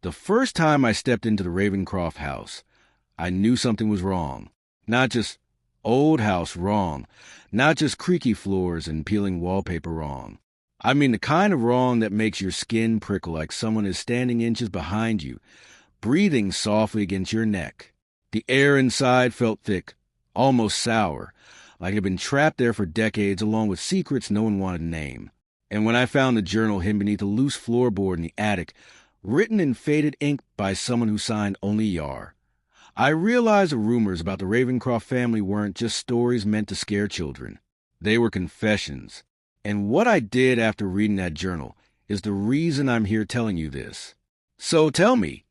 The first time I stepped into the Ravencroft house, I knew something was wrong. Not just old house wrong, not just creaky floors and peeling wallpaper wrong. I mean the kind of wrong that makes your skin prickle like someone is standing inches behind you, breathing softly against your neck. The air inside felt thick, almost sour, like it had been trapped there for decades along with secrets no one wanted to name. And when I found the journal hidden beneath a loose floorboard in the attic, written in faded ink by someone who signed only Yar, I realized the rumors about the Ravencroft family weren't just stories meant to scare children. They were confessions. And what I did after reading that journal is the reason I'm here telling you this. So tell me,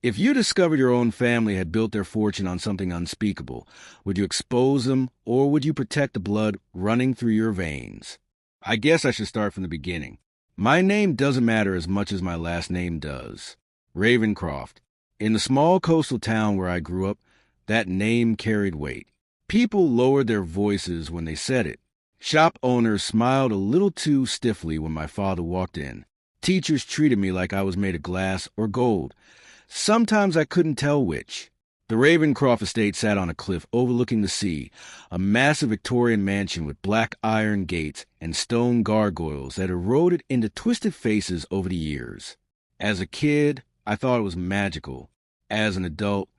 if you discovered your own family had built their fortune on something unspeakable, would you expose them or would you protect the blood running through your veins? I guess I should start from the beginning. My name doesn't matter as much as my last name does. Ravencroft. In the small coastal town where I grew up, that name carried weight. People lowered their voices when they said it. Shop owners smiled a little too stiffly when my father walked in. Teachers treated me like I was made of glass or gold. Sometimes I couldn't tell which. The Ravencroft estate sat on a cliff overlooking the sea, a massive Victorian mansion with black iron gates and stone gargoyles that eroded into twisted faces over the years. As a kid, I thought it was magical. As an adult,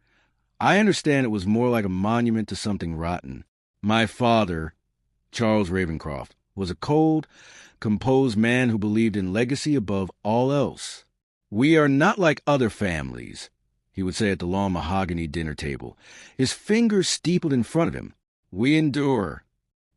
I understand it was more like a monument to something rotten. My father, Charles Ravencroft, was a cold, composed man who believed in legacy above all else. "We are not like other families," he would say at the long mahogany dinner table, his fingers steepled in front of him. "We endure."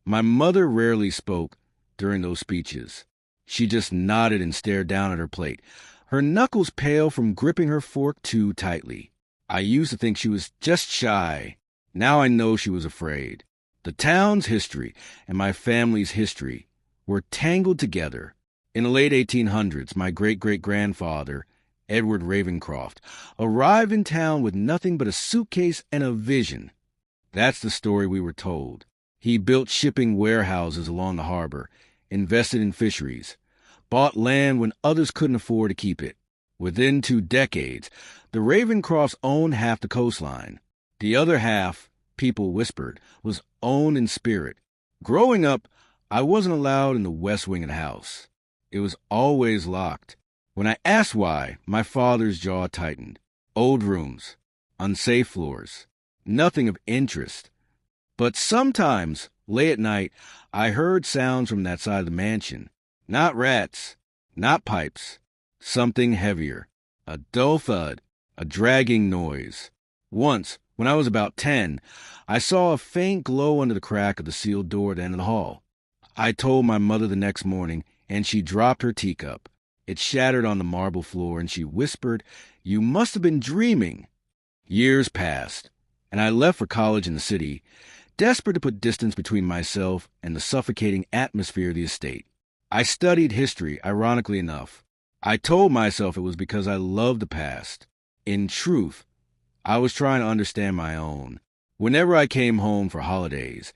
My mother rarely spoke during those speeches. She just nodded and stared down at her plate, her knuckles pale from gripping her fork too tightly. I used to think she was just shy. Now I know she was afraid. The town's history and my family's history were tangled together. In the late 1800s, my great-great-grandfather, Edward Ravencroft, arrived in town with nothing but a suitcase and a vision. That's the story we were told. He built shipping warehouses along the harbor, invested in fisheries, bought land when others couldn't afford to keep it. Within 2 decades, the Ravencrofts owned half the coastline. The other half, people whispered, was owned in spirit. Growing up, I wasn't allowed in the west wing of the house. It was always locked. When I asked why, my father's jaw tightened. Old rooms, unsafe floors, nothing of interest. But sometimes, late at night, I heard sounds from that side of the mansion. Not rats, not pipes. Something heavier. A dull thud, a dragging noise. Once, when I was about 10, I saw a faint glow under the crack of the sealed door at the end of the hall. I told my mother the next morning, and she dropped her teacup. It shattered on the marble floor, and she whispered, "You must have been dreaming." Years passed, and I left for college in the city, desperate to put distance between myself and the suffocating atmosphere of the estate. I studied history, ironically enough. I told myself it was because I loved the past. In truth, I was trying to understand my own. Whenever I came home for holidays,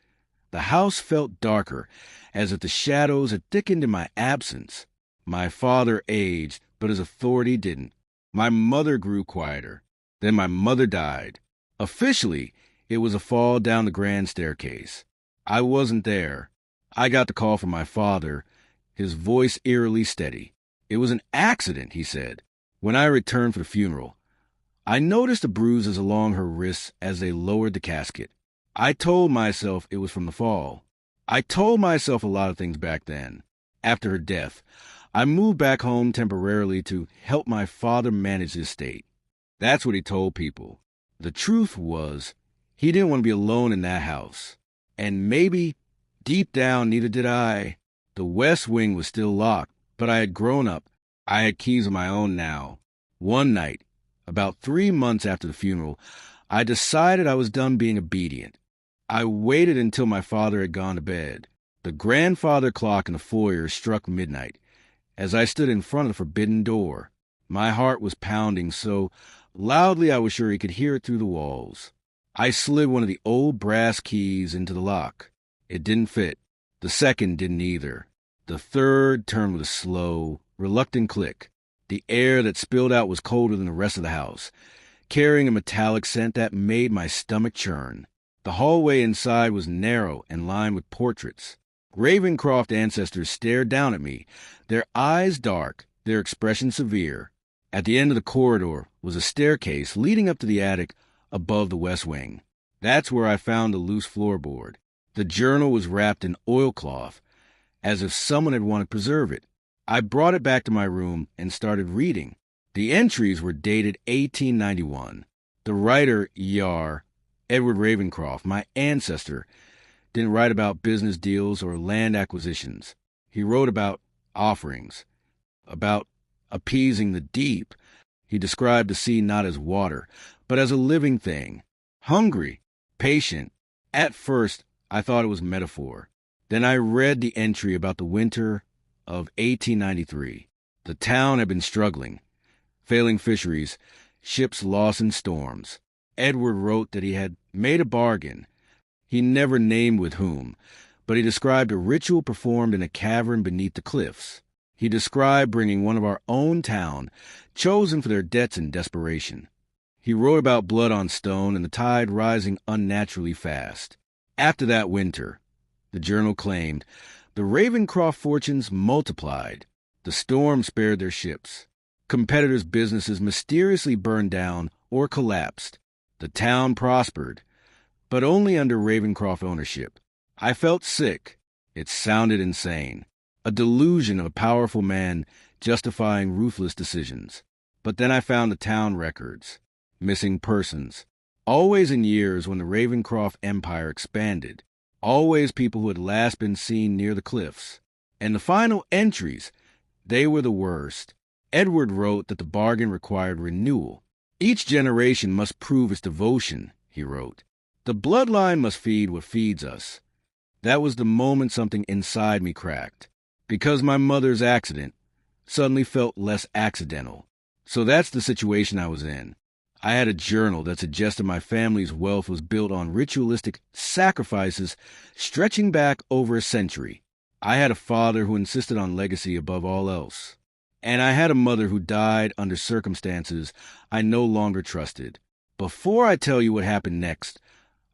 the house felt darker, as if the shadows had thickened in my absence. My father aged, but his authority didn't. My mother grew quieter. Then my mother died. Officially, it was a fall down the grand staircase. I wasn't there. I got the call from my father, his voice eerily steady. "It was an accident," he said. When I returned for the funeral, I noticed the bruises along her wrists as they lowered the casket. I told myself it was from the fall. I told myself a lot of things back then. After her death, I moved back home temporarily to help my father manage the estate. That's what he told people. The truth was, he didn't want to be alone in that house. And maybe, deep down, neither did I. The west wing was still locked, but I had grown up. I had keys of my own now. One night, about 3 months after the funeral, I decided I was done being obedient. I waited until my father had gone to bed. The grandfather clock in the foyer struck midnight. As I stood in front of the forbidden door, my heart was pounding so loudly I was sure he could hear it through the walls. I slid one of the old brass keys into the lock. It didn't fit. The second didn't either. The third turned with a slow, reluctant click. The air that spilled out was colder than the rest of the house, carrying a metallic scent that made my stomach churn. The hallway inside was narrow and lined with portraits. Ravencroft ancestors stared down at me, their eyes dark, their expression severe. At the end of the corridor was a staircase leading up to the attic above the west wing. That's where I found a loose floorboard. The journal was wrapped in oilcloth, as if someone had wanted to preserve it. I brought it back to my room and started reading. The entries were dated 1891. The writer, Edward Ravencroft, my ancestor, didn't write about business deals or land acquisitions. He wrote about offerings, about appeasing the deep. He described the sea not as water, but as a living thing, hungry, patient. At first, I thought it was metaphor. Then I read the entry about the winter of 1893. The town had been struggling, failing fisheries, ships lost in storms. Edward wrote that he had made a bargain. He never named with whom, but he described a ritual performed in a cavern beneath the cliffs. He described bringing one of our own town, chosen for their debts and desperation. He wrote about blood on stone and the tide rising unnaturally fast. After that winter, the journal claimed, the Ravencroft fortunes multiplied. The storm spared their ships. Competitors' businesses mysteriously burned down or collapsed. The town prospered, but only under Ravencroft ownership. I felt sick. It sounded insane. A delusion of a powerful man justifying ruthless decisions. But then I found the town records. Missing persons. Always in years when the Ravencroft empire expanded. Always people who had last been seen near the cliffs. And the final entries, they were the worst. Edward wrote that the bargain required renewal. Each generation must prove its devotion, he wrote. The bloodline must feed what feeds us. That was the moment something inside me cracked. Because my mother's accident suddenly felt less accidental. So that's the situation I was in. I had a journal that suggested my family's wealth was built on ritualistic sacrifices stretching back over a century. I had a father who insisted on legacy above all else. And I had a mother who died under circumstances I no longer trusted. Before I tell you what happened next,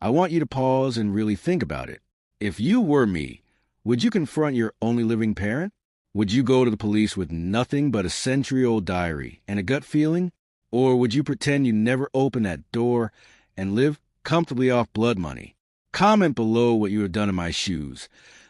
I want you to pause and really think about it. If you were me, would you confront your only living parent? Would you go to the police with nothing but a century-old diary and a gut feeling? Or would you pretend you never opened that door and live comfortably off blood money? Comment below what you have done in my shoes,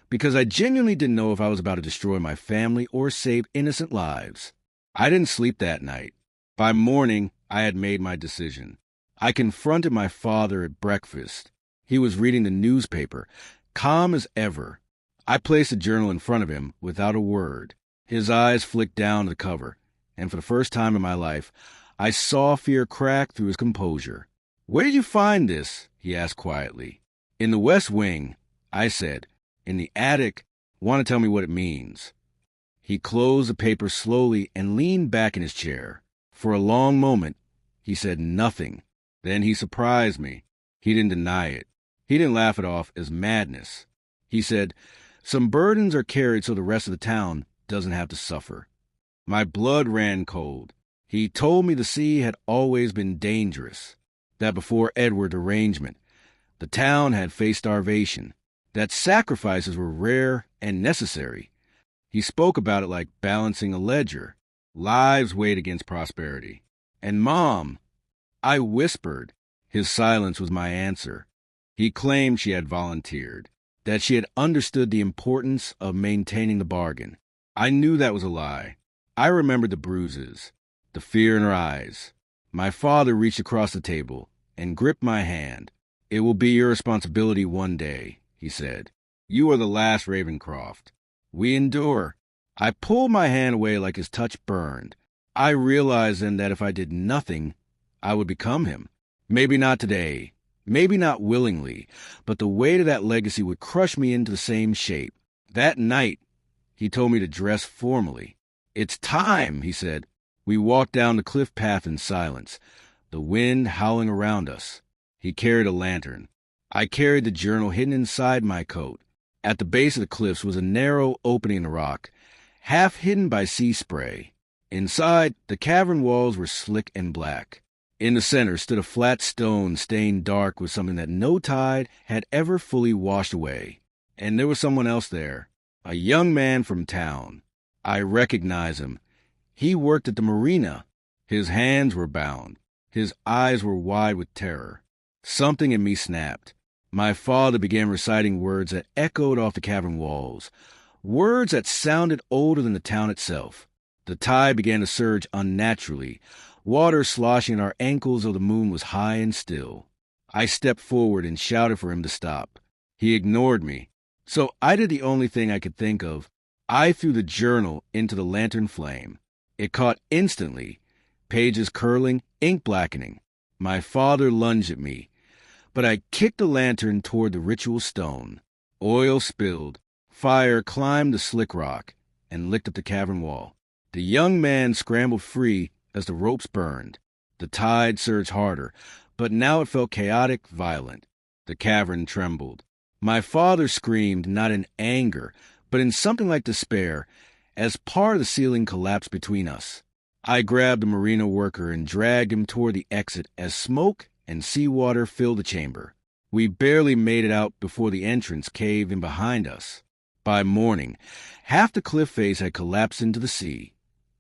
because I genuinely didn't know if I was about to destroy my family or save innocent lives. I didn't sleep that night. By morning, I had made my decision. I confronted my father at breakfast. He was reading the newspaper, calm as ever. I placed the journal in front of him without a word. His eyes flicked down to the cover, and for the first time in my life, I saw fear crack through his composure. "Where did you find this?" he asked quietly. "In the West Wing," I said. "In the attic. Want to tell me what it means?" He closed the paper slowly and leaned back in his chair. For a long moment, he said nothing. Then he surprised me. He didn't deny it. He didn't laugh it off as madness. He said, "Some burdens are carried so the rest of the town doesn't have to suffer." My blood ran cold. He told me the sea had always been dangerous, that before Edward's arrangement, the town had faced starvation, that sacrifices were rare and necessary. He spoke about it like balancing a ledger. Lives weighed against prosperity. "And Mom," I whispered. His silence was my answer. He claimed she had volunteered, that she had understood the importance of maintaining the bargain. I knew that was a lie. I remembered the bruises, the fear in her eyes. My father reached across the table and gripped my hand. "It will be your responsibility one day," he said. "You are the last Ravencroft. We endure." I pulled my hand away like his touch burned. I realized then that if I did nothing, I would become him. Maybe not today, maybe not willingly, but the weight of that legacy would crush me into the same shape. That night, he told me to dress formally. "It's time," he said. We walked down the cliff path in silence, the wind howling around us. He carried a lantern. I carried the journal hidden inside my coat. At the base of the cliffs was a narrow opening in the rock, half hidden by sea spray. Inside, the cavern walls were slick and black. In the center stood a flat stone stained dark with something that no tide had ever fully washed away. And there was someone else there, a young man from town. I recognized him. He worked at the marina. His hands were bound. His eyes were wide with terror. Something in me snapped. My father began reciting words that echoed off the cavern walls, words that sounded older than the town itself. The tide began to surge unnaturally. Water sloshing at our ankles though the moon was high and still. I stepped forward and shouted for him to stop. He ignored me. So I did the only thing I could think of. I threw the journal into the lantern flame. It caught instantly, pages curling, ink blackening. My father lunged at me, but I kicked the lantern toward the ritual stone. Oil spilled. Fire climbed the slick rock and licked up the cavern wall. The young man scrambled free as the ropes burned. The tide surged harder, but now it felt chaotic, violent. The cavern trembled. My father screamed, not in anger, but in something like despair, as part of the ceiling collapsed between us. I grabbed the marina worker and dragged him toward the exit as smoke and seawater filled the chamber. We barely made it out before the entrance caved in behind us. By morning, half the cliff face had collapsed into the sea,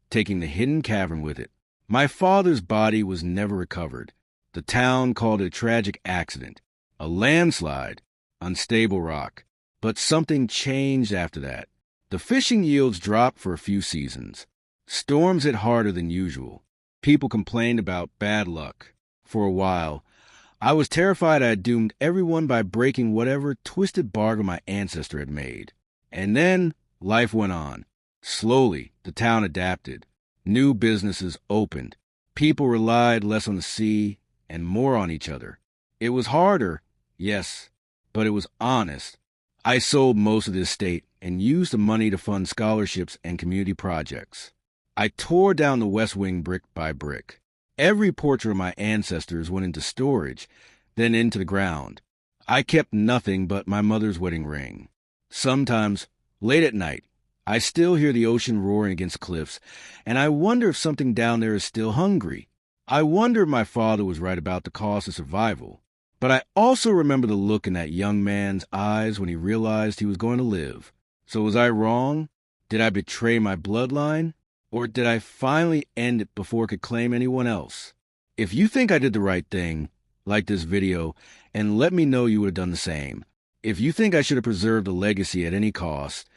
taking the hidden cavern with it. My father's body was never recovered. The town called it a tragic accident, a landslide, unstable rock. But something changed after that. The fishing yields dropped for a few seasons. Storms hit harder than usual. People complained about bad luck. For a while, I was terrified I had doomed everyone by breaking whatever twisted bargain my ancestor had made. And then life went on. Slowly, the town adapted. New businesses opened. People relied less on the sea and more on each other. It was harder, yes, but it was honest. I sold most of the estate and used the money to fund scholarships and community projects. I tore down the west wing brick by brick. Every portrait of my ancestors went into storage, then into the ground. I kept nothing but my mother's wedding ring. Sometimes, late at night, I still hear the ocean roaring against cliffs, and I wonder if something down there is still hungry. I wonder if my father was right about the cost of survival. But I also remember the look in that young man's eyes when he realized he was going to live. So was I wrong? Did I betray my bloodline? Or did I finally end it before it could claim anyone else? If you think I did the right thing, like this video, and let me know you would have done the same. If you think I should have preserved the legacy at any cost,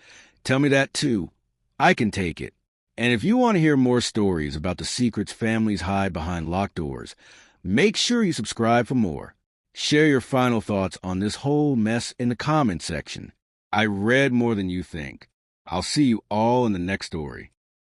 tell me that too. I can take it. And if you want to hear more stories about the secrets families hide behind locked doors, make sure you subscribe for more. Share your final thoughts on this whole mess in the comments section. I read more than you think. I'll see you all in the next story.